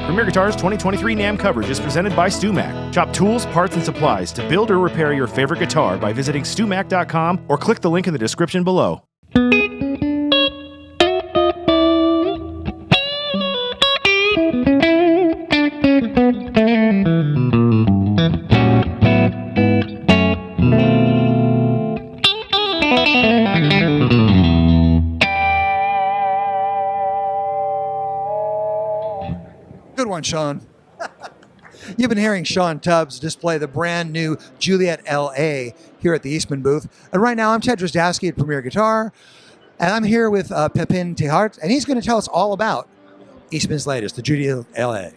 Premier Guitar's 2023 NAMM coverage is presented by StewMac. Shop tools, parts, and supplies to build or repair your favorite guitar by visiting StewMac.com or click the link in the description below. Good one, Shawn. You've been hearing Shawn Tubbs display the brand new Juliet LA here at the Eastman booth. And right now I'm Ted Drozdowski at Premier Guitar, and I'm here with Pepin Tehart, and he's going to tell us all about Eastman's latest, the Juliet LA.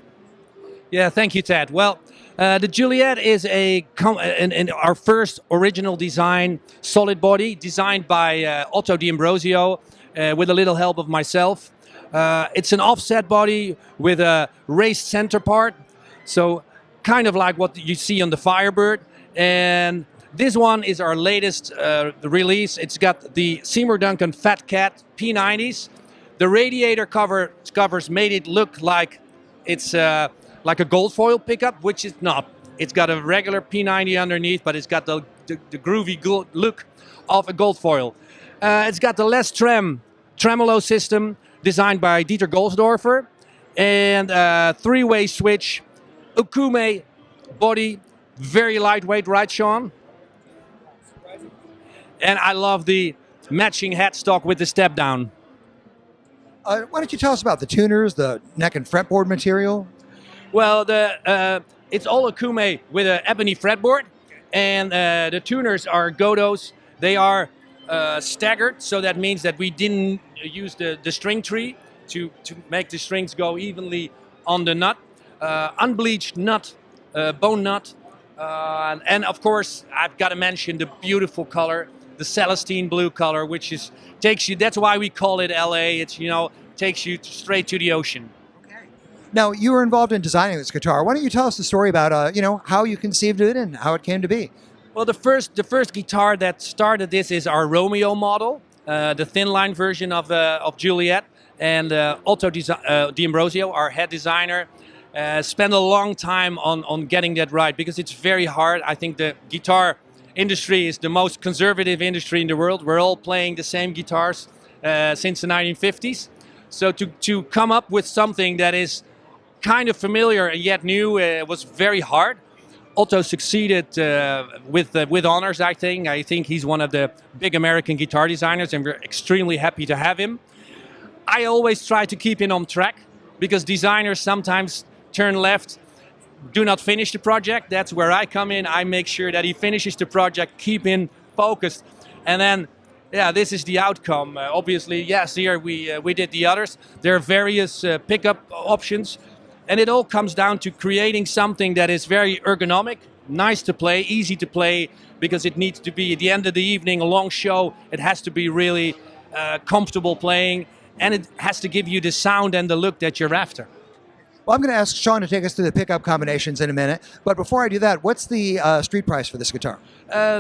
Yeah, thank you, Ted. Well, the Juliet is our first original design, solid body, designed by Otto D'Ambrosio with a little help of myself. It's an offset body with a raised center part, so kind of like what you see on the Firebird. And this one is our latest release. It's got the Seymour Duncan Fat Cat P90s. The radiator covers made it look like it's like a gold foil pickup, which is not. It's got a regular P90 underneath, but it's got the groovy look of a gold foil. It's got the Les tremolo system designed by Dieter Golsdorfer, and three-way switch, Okume body, very lightweight, right, Shawn? And I love the matching headstock with the step down. Why don't you tell us about the tuners, the neck and fretboard material? Well, it's all Okume with an ebony fretboard, and the tuners are Godos. They are staggered, so that means that we didn't use the string tree to make the strings go evenly on the nut. Unbleached nut, bone nut, and of course I've got to mention the beautiful color, the Celestine blue color, which takes you. That's why we call it LA. It's takes you straight to the ocean. Now, you were involved in designing this guitar. Why don't you tell us the story about how you conceived it and how it came to be? Well, the first guitar that started this is our Romeo model, the thin line version of Juliet, and Otto D'Ambrosio, our head designer, spent a long time on getting that right, because it's very hard. I think the guitar industry is the most conservative industry in the world. We're all playing the same guitars since the 1950s. So to come up with something that is kind of familiar and yet new was very hard. Otto succeeded with honors, I think. I think he's one of the big American guitar designers, and we're extremely happy to have him. I always try to keep him on track, because designers sometimes turn left, do not finish the project. That's where I come in. I make sure that he finishes the project, keep him focused, and then, yeah, this is the outcome. Obviously, yes, here we did the others. There are various pickup options, and it all comes down to creating something that is very ergonomic, nice to play, easy to play, because it needs to be, at the end of the evening, a long show, it has to be really comfortable playing, and it has to give you the sound and the look that you're after. Well, I'm going to ask Shawn to take us through the pickup combinations in a minute, but before I do that, what's the street price for this guitar?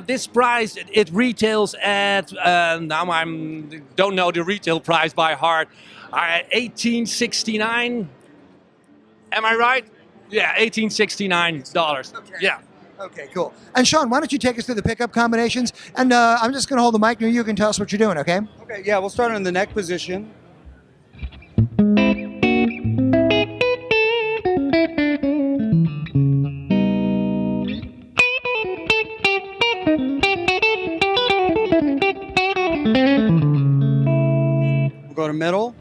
This price, it retails at, now I don't know the retail price by heart, $1869. Am I right? Yeah, $1869. Okay. Yeah. Okay, cool. And Shawn, why don't you take us through the pickup combinations? And I'm just going to hold the mic near you. You can tell us what you're doing, okay? Okay, yeah, we'll start in the neck position. We'll go to middle.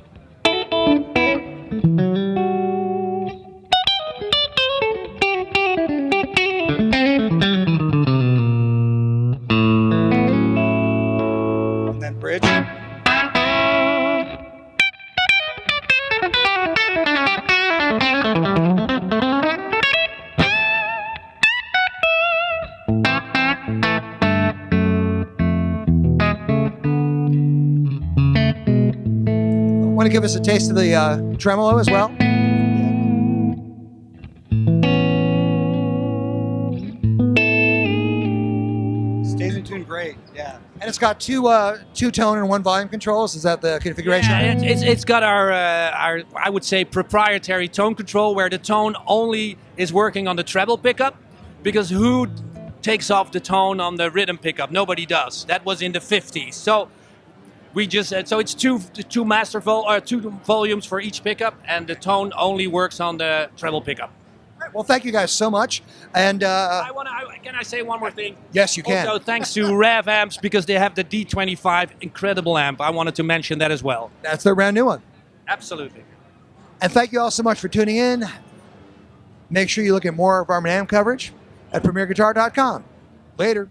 And then bridge. Want to give us a taste of the tremolo as well? Stays in tune great, yeah. And it's got two tone and one volume controls. Is that the configuration? Yeah, it's got our I would say proprietary tone control, where the tone only is working on the treble pickup, because who takes off the tone on the rhythm pickup? Nobody does. That was in the 50s. So we just so it's two volumes for each pickup, and the tone only works on the treble pickup. Well, thank you guys so much. And Can I say one more thing? Yes, you can. Also, thanks to Rev Amps, because they have the D25 incredible amp. I wanted to mention that as well. That's their brand new one. Absolutely. And thank you all so much for tuning in. Make sure you look at more of our NAMM coverage at premierguitar.com. Later.